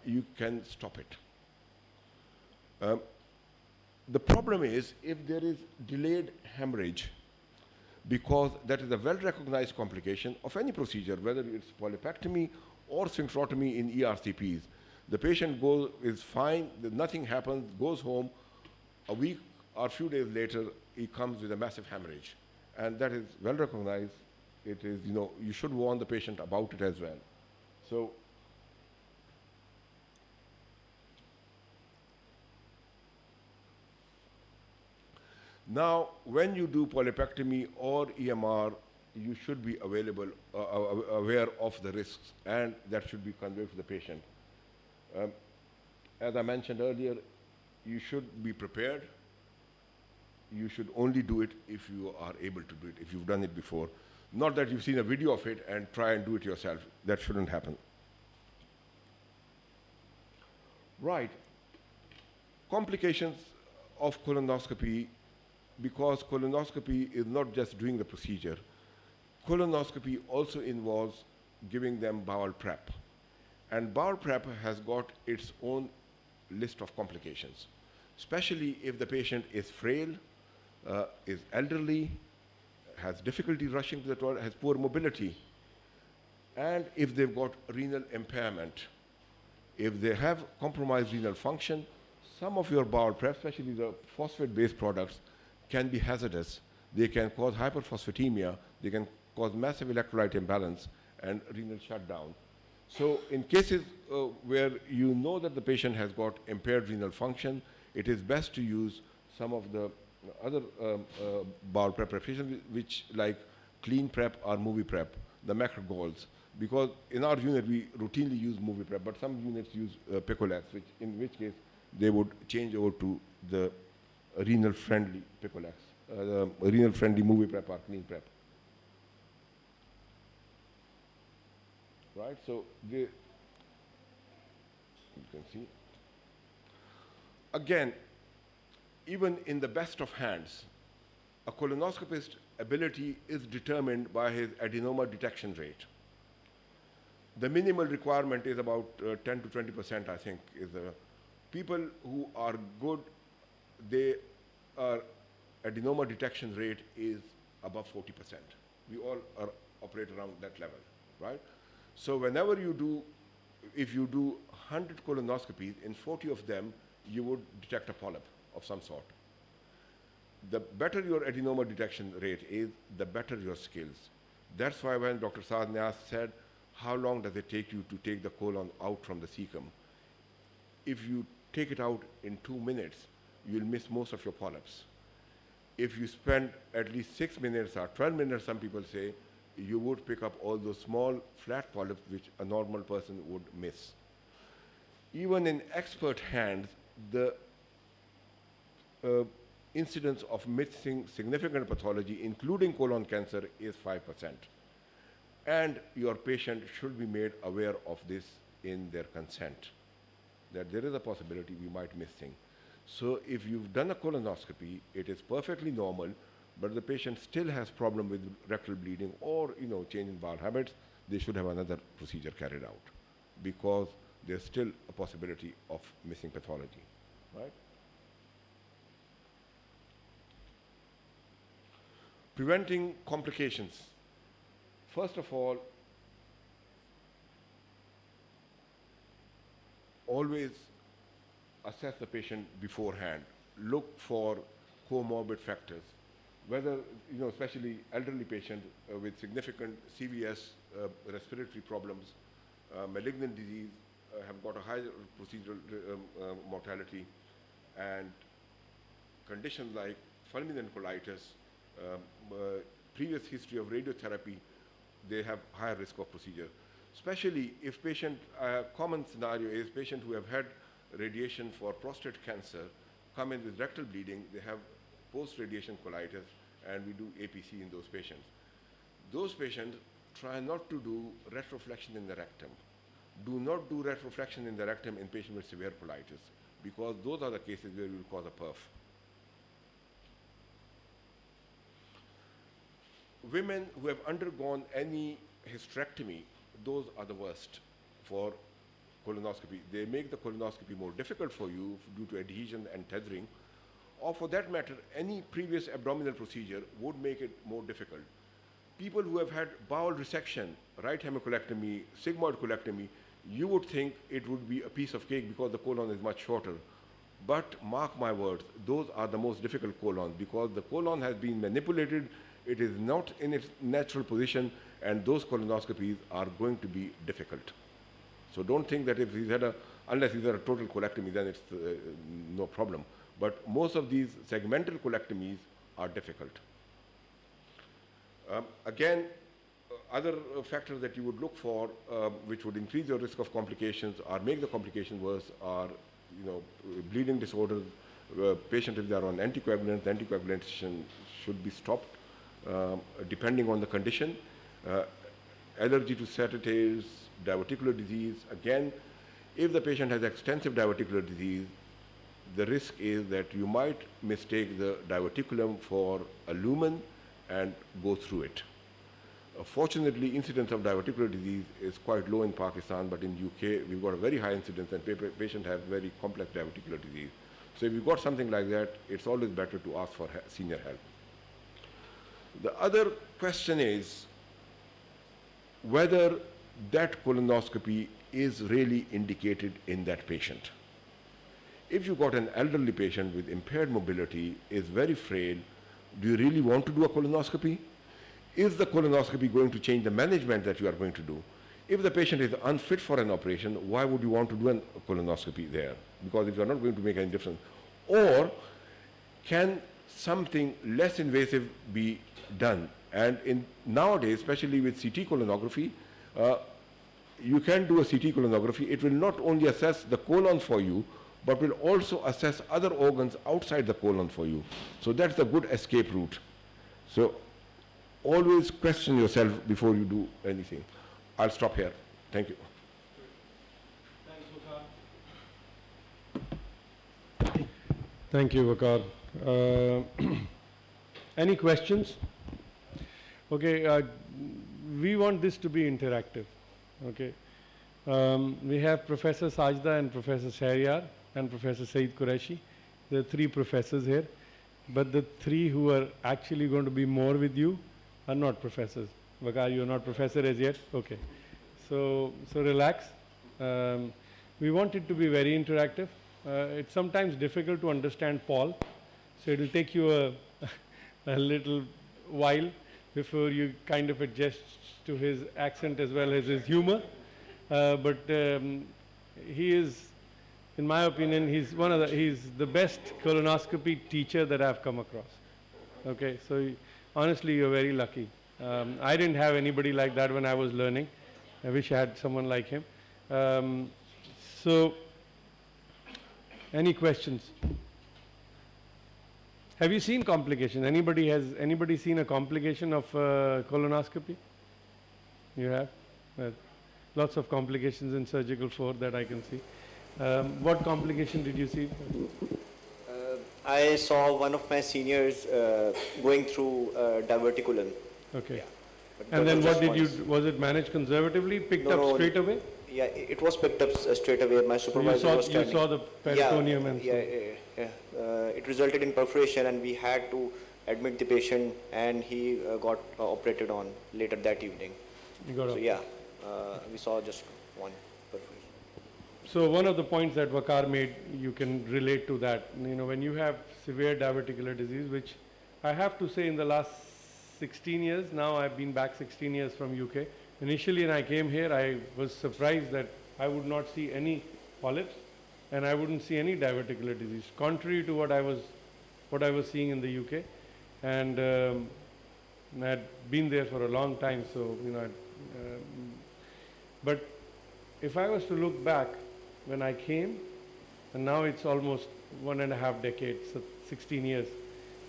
you can stop it. The problem is if there is delayed hemorrhage, because that is a well-recognized complication of any procedure, whether it's polypectomy or sphincterotomy in ERCPs. The patient is fine, nothing happens, goes home, a week or a few days later, he comes with a massive hemorrhage. And that is well recognized. It is, you should warn the patient about it as well. So, now, when you do polypectomy or EMR, you should be aware of the risks, and that should be conveyed to the patient. As I mentioned earlier, you should be prepared. You should only do it if you are able to do it, if you've done it before. Not that you've seen a video of it and try and do it yourself. That shouldn't happen. Right. Complications of colonoscopy, because colonoscopy is not just doing the procedure. Colonoscopy also involves giving them bowel prep. And bowel prep has got its own list of complications, especially if the patient is frail, is elderly, has difficulty rushing to the toilet, has poor mobility, and if they've got renal impairment. If they have compromised renal function, some of your bowel prep, especially the phosphate-based products, can be hazardous. They can cause hyperphosphatemia, they can cause massive electrolyte imbalance and renal shutdown. So in cases where you know that the patient has got impaired renal function, it is best to use some of the other bowel preparation, which like clean prep or movie prep, the macro goals. Because in our unit we routinely use movie prep, but some units use Picolax, in which case they would change over to the renal friendly Picolax, the renal friendly movie prep or clean prep. Right, so you can see. Again, even in the best of hands, a colonoscopist's ability is determined by his adenoma detection rate. The minimal requirement is about 10 to 20%, I think, is people who are good, their adenoma detection rate is above 40%. We all operate around that level, right? So whenever you do, if you do 100 colonoscopies, in 40 of them, you would detect a polyp of some sort. The better your adenoma detection rate is, the better your skills. That's why when Dr. Saad Niaz said, how long does it take you to take the colon out from the cecum? If you take it out in 2 minutes, you'll miss most of your polyps. If you spend at least 6 minutes or 12 minutes, some people say, you would pick up all those small flat polyps which a normal person would miss. Even in expert hands, the incidence of missing significant pathology, including colon cancer, is 5%. And your patient should be made aware of this in their consent, that there is a possibility we might miss things. So if you've done a colonoscopy, it is perfectly normal, but the patient still has problem with rectal bleeding or change in bowel habits, they should have another procedure carried out because there's still a possibility of missing pathology, right? Preventing complications. First of all, always assess the patient beforehand. Look for comorbid factors, whether, especially elderly patients with significant CVS respiratory problems, malignant disease, have got a higher procedural mortality, and conditions like fulminant colitis, previous history of radiotherapy, they have higher risk of procedure. Especially if patient, common scenario is patient who have had radiation for prostate cancer, come in with rectal bleeding, they have post-radiation colitis, and we do APC in those patients. Those patients try not to do retroflexion in the rectum. Do not do retroflexion in the rectum in patients with severe colitis, because those are the cases where you will cause a perf. Women who have undergone any hysterectomy, those are the worst for colonoscopy. They make the colonoscopy more difficult for you due to adhesion and tethering, or for that matter, any previous abdominal procedure would make it more difficult. People who have had bowel resection, right hemicolectomy, sigmoid colectomy, you would think it would be a piece of cake because the colon is much shorter. But mark my words, those are the most difficult colons because the colon has been manipulated, it is not in its natural position, and those colonoscopies are going to be difficult. So don't think that if he's had unless he's had a total colectomy, then it's no problem. But most of these segmental colectomies are difficult. Again, other factors that you would look for, which would increase your risk of complications or make the complication worse, are bleeding disorders. Patient, if they are on anticoagulants, the anticoagulation should be stopped depending on the condition. Allergy to sedatives, diverticular disease. Again, if the patient has extensive diverticular disease, the risk is that you might mistake the diverticulum for a lumen and go through it. Fortunately, incidence of diverticular disease is quite low in Pakistan, but in UK, we've got a very high incidence and patients have very complex diverticular disease. So if you've got something like that, it's always better to ask for senior help. The other question is whether that colonoscopy is really indicated in that patient. If you've got an elderly patient with impaired mobility, is very frail, do you really want to do a colonoscopy? Is the colonoscopy going to change the management that you are going to do? If the patient is unfit for an operation, why would you want to do a colonoscopy there? Because if you are not going to make any difference. Or can something less invasive be done. And nowadays, especially with CT colonography, you can do a CT colonography. It will not only assess the colon for you, but will also assess other organs outside the colon for you. So that's the good escape route. So always question yourself before you do anything. I'll stop here. Thank you. Thank you, Waqar. Any questions? Okay, we want this to be interactive. Okay, we have Professor Sajda and Professor Shahryar and Professor Saeed Qureshi. There are 3 professors here, but the 3 who are actually going to be more with you are not professors. Waqar, you are not professor as yet? Okay. So relax. We want it to be very interactive. It's sometimes difficult to understand Paul, so it will take you a little while before you kind of adjust to his accent as well as his humor. But he is, in my opinion, he's the best colonoscopy teacher that I've come across. Okay, so honestly, you're very lucky. I didn't have anybody like that when I was learning. I wish I had someone like him. So, any questions? Have you seen complications? Anybody seen a complication of colonoscopy? You have? Lots of complications in surgical 4 that I can see. What complication did you see? I saw one of my seniors going through diverticulum. Okay. Yeah, and then what did you, was it managed conservatively, picked up straight away? Yeah, it was picked up straight away. My supervisor was telling. You saw the peritoneum and it resulted in perforation, and we had to admit the patient, and he got operated on later that evening. You got we saw just one perforation. So one of the points that Waqar made, you can relate to that. You know, when you have severe diverticular disease, which I have to say in the last 16 years, now I've been back 16 years from UK. Initially when I came here, I was surprised that I would not see any polyps and I wouldn't see any diverticular disease, contrary to what I was seeing in the UK. And I had been there for a long time, so you know. But if I was to look back when I came, and now it's almost 1.5 decades, so 16 years,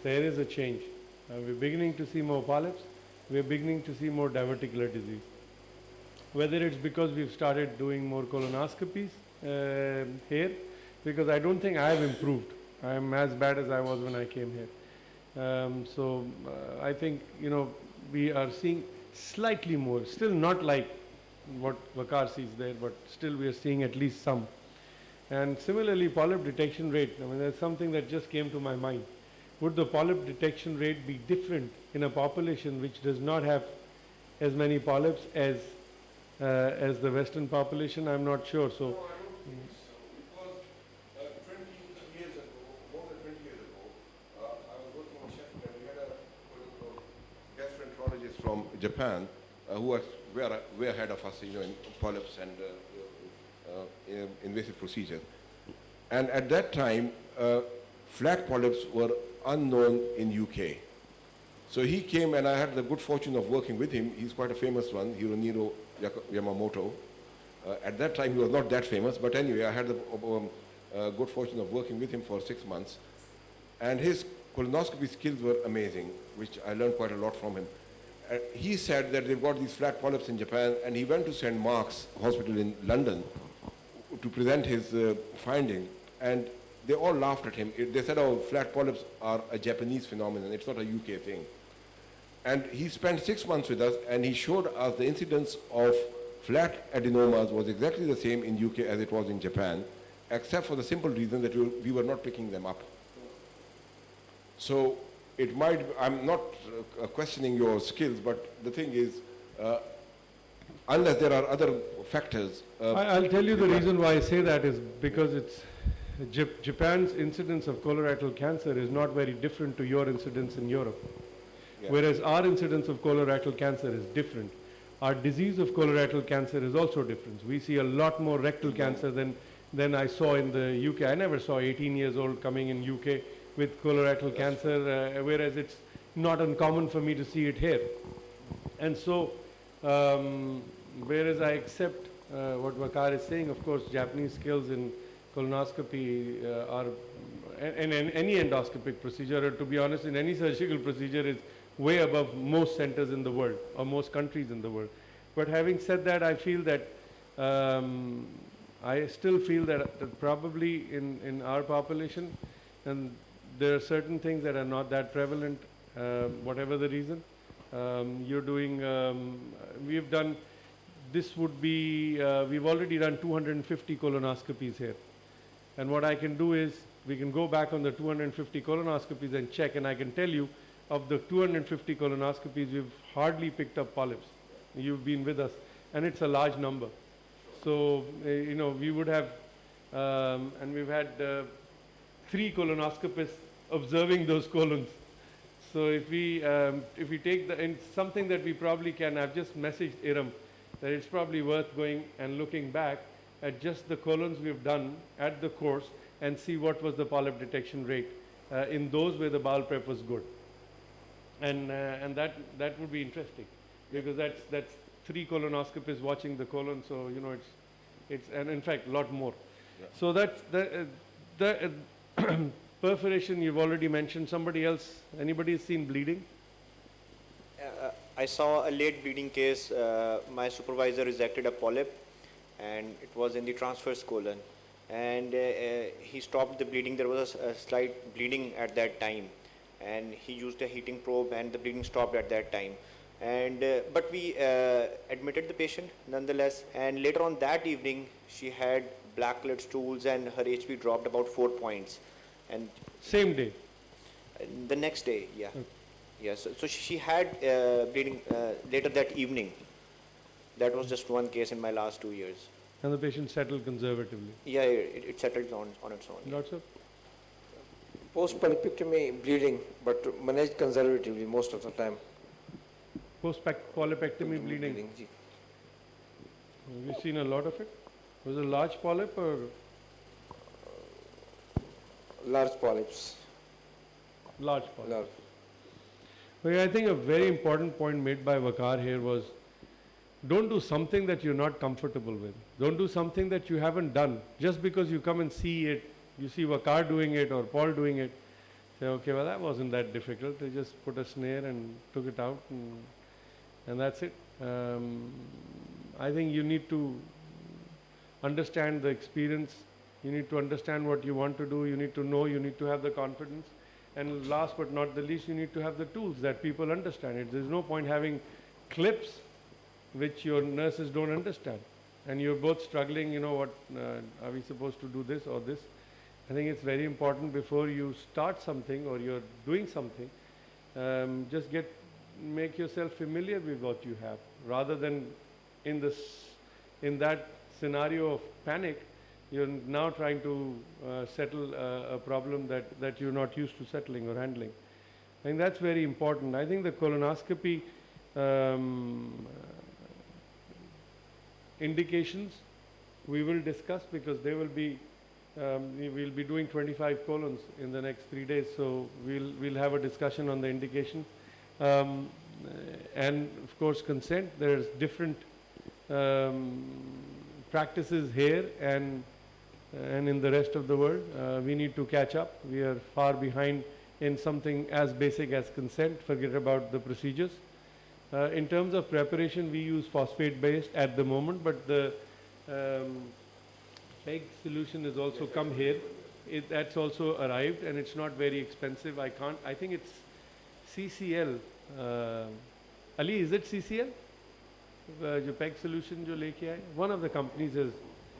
there is a change. We're beginning to see more polyps. We're beginning to see more diverticular disease. Whether it's because we've started doing more colonoscopies here, because I don't think I have improved. I am as bad as I was when I came here. I think, you know, we are seeing slightly more, still not like what Waqar sees there, but still we are seeing at least some. And similarly, polyp detection rate, I mean, there's something that just came to my mind. Would the polyp detection rate be different in a population which does not have as many polyps as the Western population? I'm not sure. So, because 20 years ago, more than 20 years ago, I was working on Sheffield, and we had a gastroenterologist from Japan who was way ahead of us, you know, in polyps and invasive procedures. And at that time, flat polyps were unknown in UK. So he came, and I had the good fortune of working with him. He's quite a famous one, Hironiro Yamamoto. At that time, he was not that famous, but anyway, I had the good fortune of working with him for 6 months. And his colonoscopy skills were amazing, which I learned quite a lot from him. He said that they've got these flat polyps in Japan, and he went to St. Mark's Hospital in London to present his finding, and they all laughed at him. They said, oh, flat polyps are a Japanese phenomenon, it's not a UK thing. And he spent 6 months with us, and he showed us the incidence of flat adenomas was exactly the same in UK as it was in Japan, except for the simple reason that we were not picking them up. So it might, I'm not questioning your skills, but the thing is, unless there are other factors. I'll tell you the reason why I say that is because it's Japan's incidence of colorectal cancer is not very different to your incidence in Europe. Yeah. Whereas our incidence of colorectal cancer is different. Our disease of colorectal cancer is also different. We see a lot more rectal cancer than I saw in the UK. I never saw 18 years old coming in UK with colorectal cancer, whereas it's not uncommon for me to see it here. And so, whereas I accept what Vakar is saying, of course, Japanese skills in colonoscopy are, and any endoscopic procedure, or to be honest, in any surgical procedure, is way above most centers in the world, or most countries in the world. But having said that, I feel that, I still feel that probably in our population, and there are certain things that are not that prevalent, whatever the reason. You're doing, we've done, this would be, we've already done 250 colonoscopies here. And what I can do is, we can go back on the 250 colonoscopies and check, and I can tell you, of the 250 colonoscopies, we've hardly picked up polyps. You've been with us, and it's a large number. So, you know, we would have, and we've had 3 colonoscopists observing those colons. So if we take the, and something that we probably can, I've just messaged Iram that it's probably worth going and looking back at just the colons we've done at the course and see what was the polyp detection rate in those where the bowel prep was good. And that would be interesting, because that's 3 colonoscopists watching the colon, so you know it's and in fact a lot more. Yeah. So that's the perforation you've already mentioned. Somebody else, anybody has seen bleeding? I saw a late bleeding case. My supervisor resected a polyp, and it was in the transverse colon. And he stopped the bleeding. There was a slight bleeding at that time, and he used a heating probe, and the bleeding stopped at that time. And but we admitted the patient nonetheless. And later on that evening, she had black-colored stools, and her HB dropped about 4 points. And same day. The next day, yeah. Okay. Yes, so she had bleeding later that evening. That was just one case in my last 2 years. And the patient settled conservatively. Yeah, it settled on its own. Lots of Post-polypectomy bleeding, but managed conservatively most of the time. Post-polypectomy bleeding. ji. Have you seen a lot of it? Was it a large polyp or? Large polyps. Large polyp. Large. Well, I think a very important point made by Vakar here was, don't do something that you're not comfortable with. Don't do something that you haven't done. Just because you come and see it, you see Vakar doing it or Paul doing it, say, okay, well, that wasn't that difficult. They just put a snare and took it out, and that's it. I think you need to understand the experience. You need to understand what you want to do. You need to know. You need to have the confidence. And last but not the least, you need to have the tools that people understand it. There's no point having clips which your nurses don't understand. And you're both struggling, you know, what, are we supposed to do this or this? I think it's very important before you start something or you're doing something, just make yourself familiar with what you have, rather than in that scenario of panic, you're now trying to settle a problem that you're not used to settling or handling. I think that's very important. I think the colonoscopy indications we will discuss, because they will be, we will be doing 25 colons in the next 3 days, so we'll have a discussion on the indication. And of course consent, there's different practices here and in the rest of the world. We need to catch up. We are far behind in something as basic as consent, forget about the procedures. In terms of preparation, we use phosphate-based at the moment, but the PEG solution has also come here. That's also arrived, and it's not very expensive. I think it's CCL. Ali, is it CCL? जो PEG solution जो लेके आए, one of the companies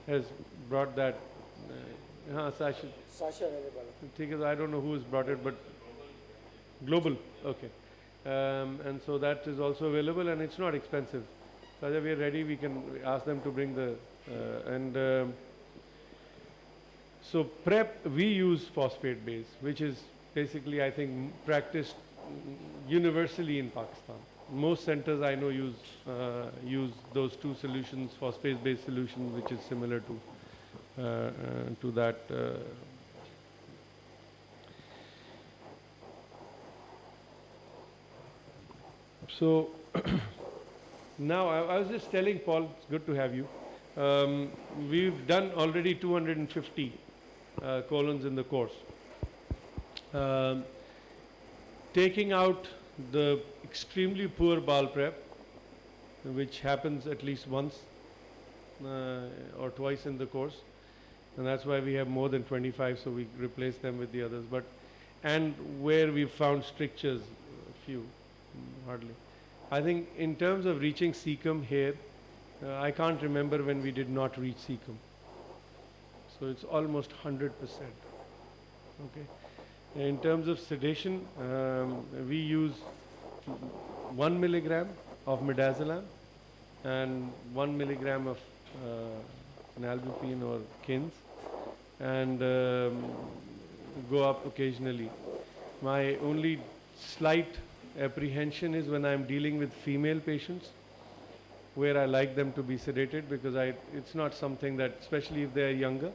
has brought that. हाँ, Sasha. ठीक है, I don't know who has brought it, but global. Okay. And so that is also available, and it's not expensive. So if we are ready, we can ask them to bring the so prep, we use phosphate base, which is basically, I think, practiced universally in Pakistan. Most centers I know use those two solutions, phosphate-based solution, which is similar to that. So now I was just telling Paul, it's good to have you. We've done already 250 colons in the course. Taking out the extremely poor bowel prep, which happens at least once or twice in the course, and that's why we have more than 25, so we replace them with the others. But and where we found strictures, few, hardly. I think in terms of reaching cecum here, I can't remember when we did not reach cecum. So it's almost 100%. Okay. In terms of sedation, we use 1 milligram of midazolam and 1 milligram of nalbuphine or KINS, and go up occasionally. My only slight apprehension is when I'm dealing with female patients, where I like them to be sedated, because it's not something that, especially if they're younger,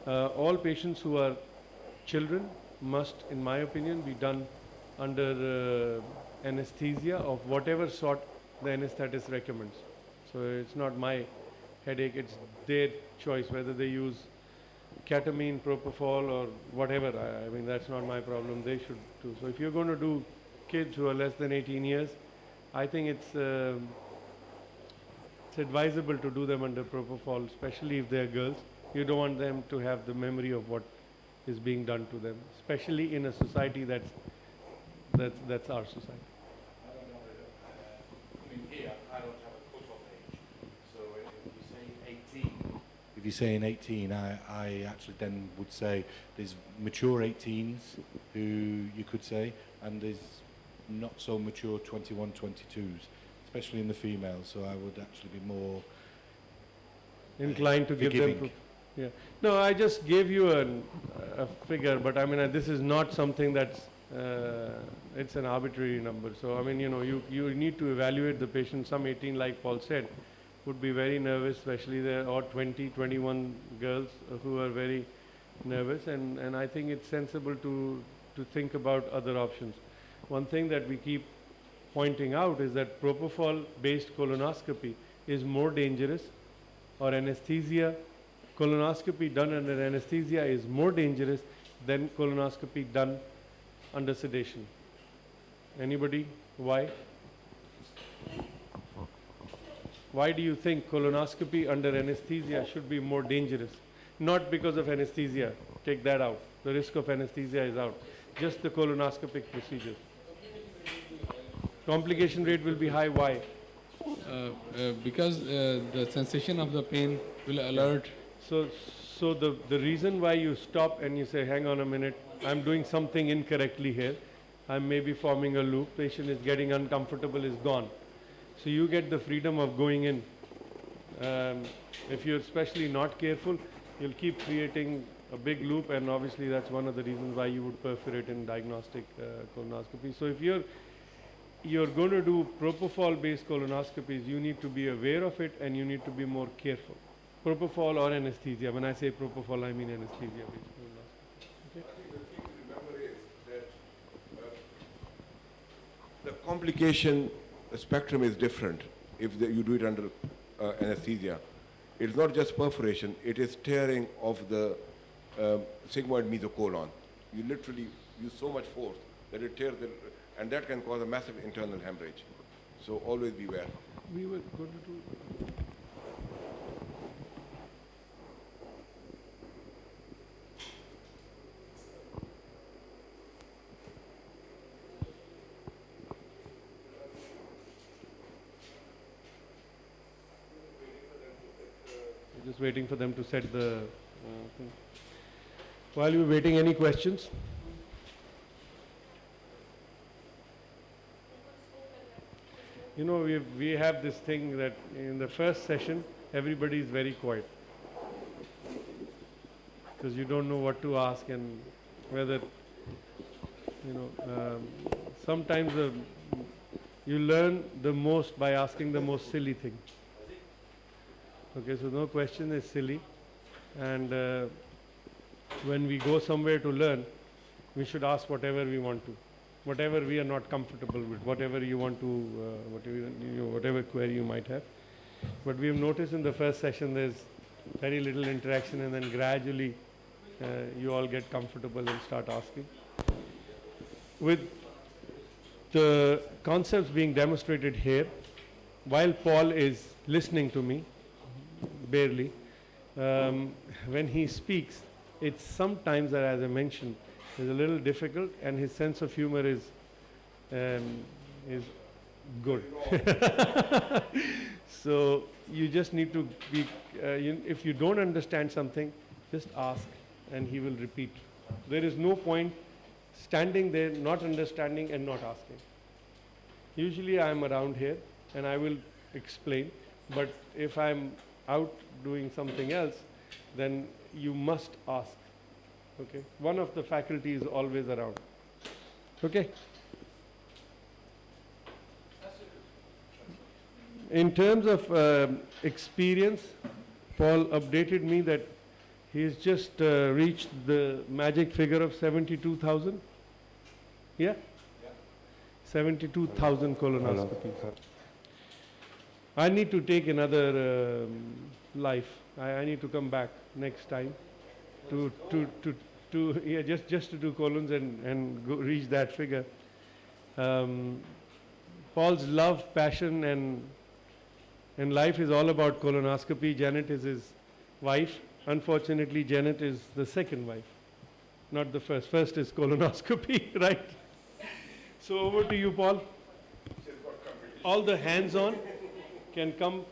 all patients who are children must, in my opinion, be done under anesthesia of whatever sort the anesthetist recommends. So it's not my headache, it's their choice whether they use ketamine, propofol or whatever. I mean, that's not my problem, they should do. So if you're going to do kids who are less than 18 years, I think it's advisable to do them under propofol, especially if they're girls. You don't want them to have the memory of what is being done to them, especially in a society that's our society. I don't know. I mean, here I don't have a cut-off age. So if you say 18, if you're saying 18, I actually then would say there's mature 18s who you could say, and there's not so mature 21, 22s, especially in the females. So I would actually be more inclined to give them. Yeah. No, I just gave you a figure, but I mean, this is not something that's, it's an arbitrary number. So, I mean, you know, you need to evaluate the patient. Some 18, like Paul said, would be very nervous, especially there, or 20, 21 girls who are very nervous. And I think it's sensible to think about other options. One thing that we keep pointing out is that propofol-based colonoscopy is more dangerous, or anesthesia. Colonoscopy done under anesthesia is more dangerous than colonoscopy done under sedation. Anybody? Why? Why do you think colonoscopy under anesthesia should be more dangerous? Not because of anesthesia, take that out. The risk of anesthesia is out. Just the colonoscopic procedure. Complication rate will be high. Why? Because the sensation of the pain will alert. So the reason why you stop and you say, hang on a minute, I'm doing something incorrectly here, I'm maybe forming a loop, patient is getting uncomfortable, is gone. So you get the freedom of going in. If you're especially not careful, you'll keep creating a big loop, and obviously that's one of the reasons why you would perforate in diagnostic colonoscopy. So if you're going to do propofol-based colonoscopies, you need to be aware of it and you need to be more careful. Propofol or anesthesia. When I say propofol, I mean anesthesia. Okay. I think the thing to remember is that the complication spectrum is different if you do it under anesthesia. It's not just perforation, it is tearing of the sigmoid mesocolon. You literally use so much force that it tears and that can cause a massive internal hemorrhage. So always beware. We were going to do. Just waiting for them to set the thing. While you're waiting, any questions? You know, we have this thing that in the first session, everybody is very quiet. Because you don't know what to ask and whether, you know, sometimes you learn the most by asking the most silly thing. Okay, so no question is silly, and when we go somewhere to learn, we should ask whatever we want to. whatever we are not comfortable with, whatever you want to, whatever query you might have. But we have noticed in the first session there's very little interaction, and then gradually you all get comfortable and start asking. With the concepts being demonstrated here, while Paul is listening to me, barely, when he speaks, it's sometimes, as I mentioned, is a little difficult, and his sense of humor is good. So you just need to be, if you don't understand something, just ask and he will repeat. There is no point standing there, not understanding and not asking. Usually I am around here and I will explain, but if I'm out doing something else, then you must ask. Okay? One of the faculty is always around. Okay? In terms of experience, Paul updated me that he's just reached the magic figure of 72,000. Yeah? 72,000 colonoscopies. I need to take another life. I need to come back next time to just to do colons and go reach that figure. Paul's love, passion, and life is all about colonoscopy. Janet is his wife. Unfortunately, Janet is the second wife, not the first. First is colonoscopy, right? So over to you, Paul. All the hands-on can come.